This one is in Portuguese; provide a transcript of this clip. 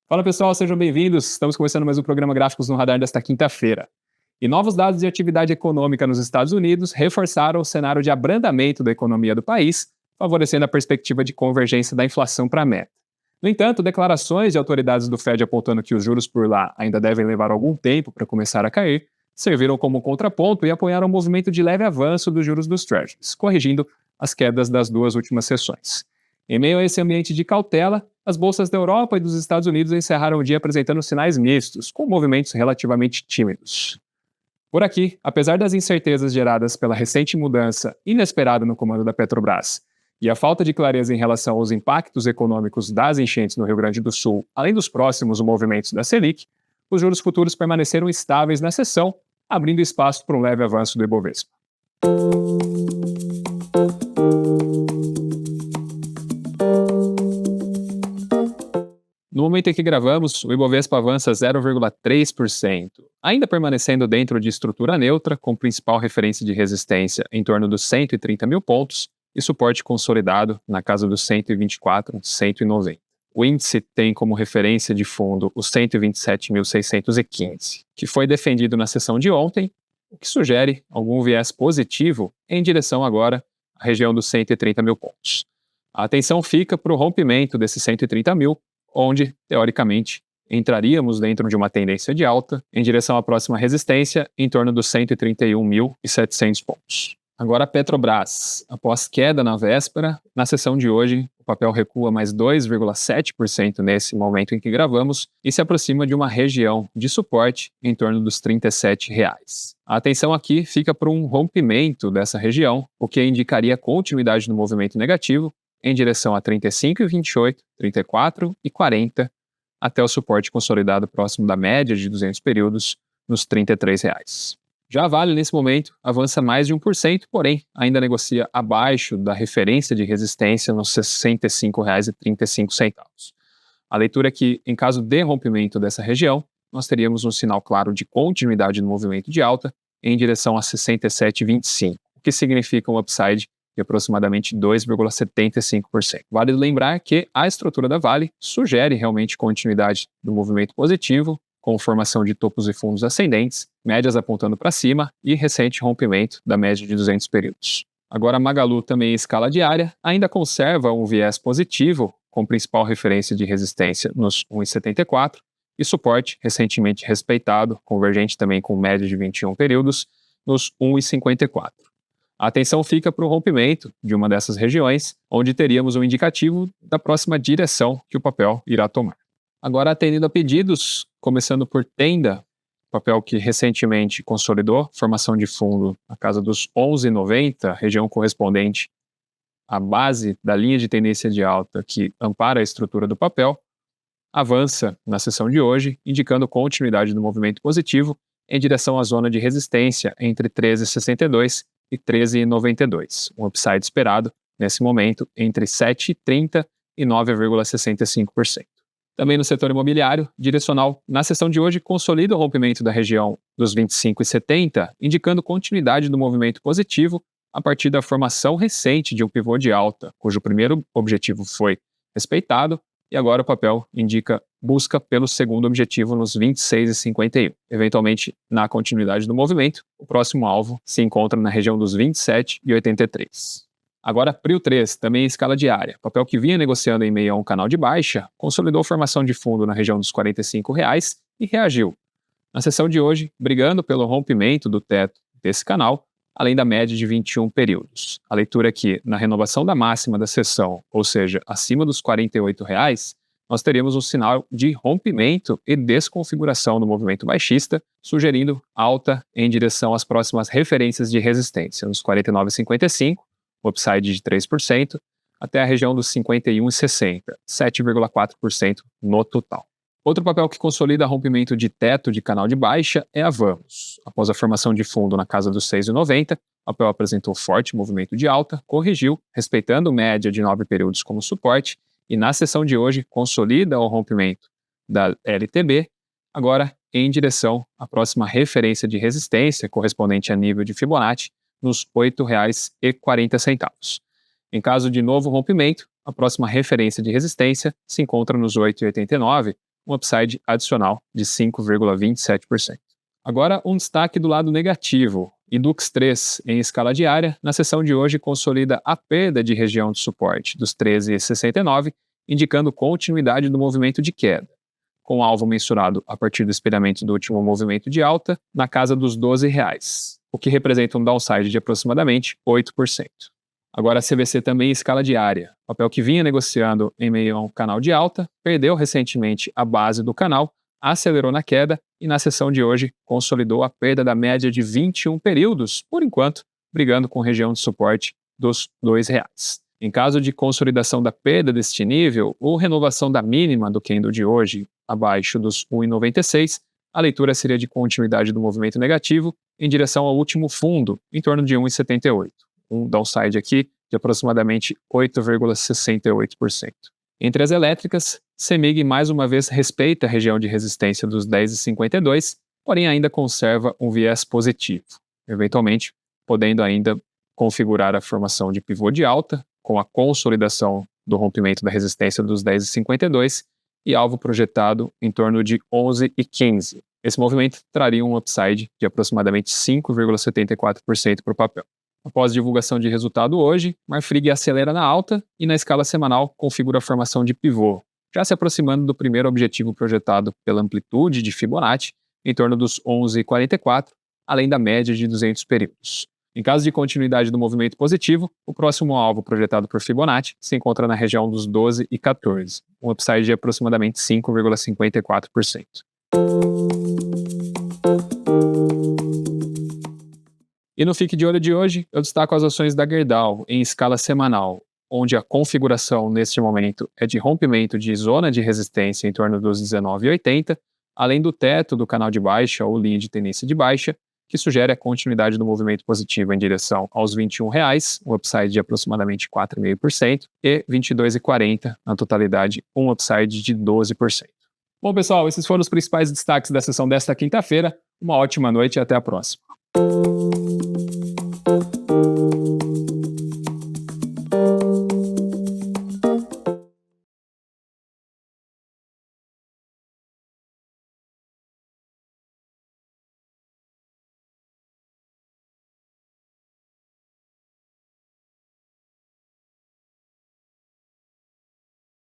Fala pessoal, sejam bem-vindos. Estamos começando mais um programa Gráficos no Radar desta quinta-feira. E novos dados de atividade econômica nos Estados Unidos reforçaram o cenário de abrandamento da economia do país, favorecendo a perspectiva de convergência da inflação para a meta. No entanto, declarações de autoridades do Fed apontando que os juros por lá ainda devem levar algum tempo para começar a cair, serviram como contraponto e apoiaram o movimento de leve avanço dos juros dos Treasuries, corrigindo as quedas das duas últimas sessões. Em meio a esse ambiente de cautela, as bolsas da Europa e dos Estados Unidos encerraram o dia apresentando sinais mistos, com movimentos relativamente tímidos. Por aqui, apesar das incertezas geradas pela recente mudança inesperada no comando da Petrobras e a falta de clareza em relação aos impactos econômicos das enchentes no Rio Grande do Sul, além dos próximos movimentos da Selic, os juros futuros permaneceram estáveis na sessão, abrindo espaço para um leve avanço do Ibovespa. No momento em que gravamos, o Ibovespa avança 0,3%, ainda permanecendo dentro de estrutura neutra, com principal referência de resistência em torno dos 130 mil pontos e suporte consolidado na casa dos 124, 190. O índice tem como referência de fundo os 127.615, que foi defendido na sessão de ontem, o que sugere algum viés positivo em direção agora à região dos 130 mil pontos. A atenção fica para o rompimento desses 130 mil, onde, teoricamente, entraríamos dentro de uma tendência de alta em direção à próxima resistência em torno dos 131.700 pontos. Agora a Petrobras, após queda na véspera, na sessão de hoje, o papel recua mais 2,7% nesse momento em que gravamos e se aproxima de uma região de suporte em torno dos R$ 37. A atenção aqui fica para um rompimento dessa região, o que indicaria continuidade no movimento negativo, em direção a 35,28, 34 e 40, até o suporte consolidado próximo da média de 200 períodos, nos R$ 33. Já a Vale, nesse momento, avança mais de 1%, porém, ainda negocia abaixo da referência de resistência nos R$ 65,35. A leitura é que, em caso de rompimento dessa região, nós teríamos um sinal claro de continuidade no movimento de alta em direção a 67,25, o que significa um upside de aproximadamente 2,75%. Vale lembrar que a estrutura da Vale sugere realmente continuidade do movimento positivo, com formação de topos e fundos ascendentes, médias apontando para cima e recente rompimento da média de 200 períodos. Agora a Magalu, também em escala diária, ainda conserva um viés positivo, com principal referência de resistência nos 1,74 e suporte recentemente respeitado, convergente também com média de 21 períodos, nos 1,54. A atenção fica para o rompimento de uma dessas regiões, onde teríamos um indicativo da próxima direção que o papel irá tomar. Agora, atendendo a pedidos, começando por Tenda, papel que recentemente consolidou formação de fundo na casa dos 11,90, região correspondente à base da linha de tendência de alta que ampara a estrutura do papel, avança na sessão de hoje, indicando continuidade do movimento positivo em direção à zona de resistência entre 13,62 e 13,92, um upside esperado, nesse momento, entre 7,30% e 9,65%. Também no setor imobiliário, direcional, na sessão de hoje, consolida o rompimento da região dos 25,70, indicando continuidade do movimento positivo a partir da formação recente de um pivô de alta, cujo primeiro objetivo foi respeitado, e agora o papel indica busca pelo segundo objetivo nos 26,51. Eventualmente, na continuidade do movimento, o próximo alvo se encontra na região dos 27,83. Agora, Prio 3, também em escala diária. Papel que vinha negociando em meio a um canal de baixa, consolidou formação de fundo na região dos R$ 45 e reagiu. Na sessão de hoje, brigando pelo rompimento do teto desse canal, além da média de 21 períodos. A leitura aqui, na renovação da máxima da sessão, ou seja, acima dos R$ 48, nós teríamos um sinal de rompimento e desconfiguração do movimento baixista, sugerindo alta em direção às próximas referências de resistência, nos 49,55, upside de 3%, até a região dos 51,60, 7,4% no total. Outro papel que consolida rompimento de teto de canal de baixa é a Vamos. Após a formação de fundo na casa dos 6,90, o papel apresentou forte movimento de alta, corrigiu, respeitando média de 9 períodos como suporte, e na sessão de hoje consolida o rompimento da LTB, agora em direção à próxima referência de resistência, correspondente a nível de Fibonacci, nos R$ 8,40. Em caso de novo rompimento, a próxima referência de resistência se encontra nos 8,89, um upside adicional de 5,27%. Agora, um destaque do lado negativo. Indux 3, em escala diária, na sessão de hoje consolida a perda de região de suporte dos 13,69, indicando continuidade do movimento de queda, com alvo mensurado a partir do espelhamento do último movimento de alta na casa dos R$12, o que representa um downside de aproximadamente 8%. Agora a CVC também em escala diária, papel que vinha negociando em meio a um canal de alta, perdeu recentemente a base do canal, acelerou na queda e na sessão de hoje consolidou a perda da média de 21 períodos, por enquanto, brigando com região de suporte dos R$2. Em caso de consolidação da perda deste nível ou renovação da mínima do candle de hoje, abaixo dos 1,96, a leitura seria de continuidade do movimento negativo em direção ao último fundo, em torno de 1,78. Um downside aqui de aproximadamente 8,68%. Entre as elétricas, CEMIG mais uma vez respeita a região de resistência dos 10,52, porém ainda conserva um viés positivo, eventualmente podendo ainda configurar a formação de pivô de alta, com a consolidação do rompimento da resistência dos 10,52 e alvo projetado em torno de 11,15. Esse movimento traria um upside de aproximadamente 5,74% para o papel. Após divulgação de resultado hoje, Marfrig acelera na alta e na escala semanal configura a formação de pivô, já se aproximando do primeiro objetivo projetado pela amplitude de Fibonacci, em torno dos 11,44, além da média de 200 períodos. Em caso de continuidade do movimento positivo, o próximo alvo projetado por Fibonacci se encontra na região dos 12,14, um upside de aproximadamente 5,54%. E no Fique de Olho de hoje, eu destaco as ações da Gerdau em escala semanal, onde a configuração neste momento é de rompimento de zona de resistência em torno dos 19,80, além do teto do canal de baixa ou linha de tendência de baixa, que sugere a continuidade do movimento positivo em direção aos R$21, um upside de aproximadamente 4,5%, e R$22,40, na totalidade, um upside de 12%. Bom, pessoal, esses foram os principais destaques da sessão desta quinta-feira. Uma ótima noite e até a próxima.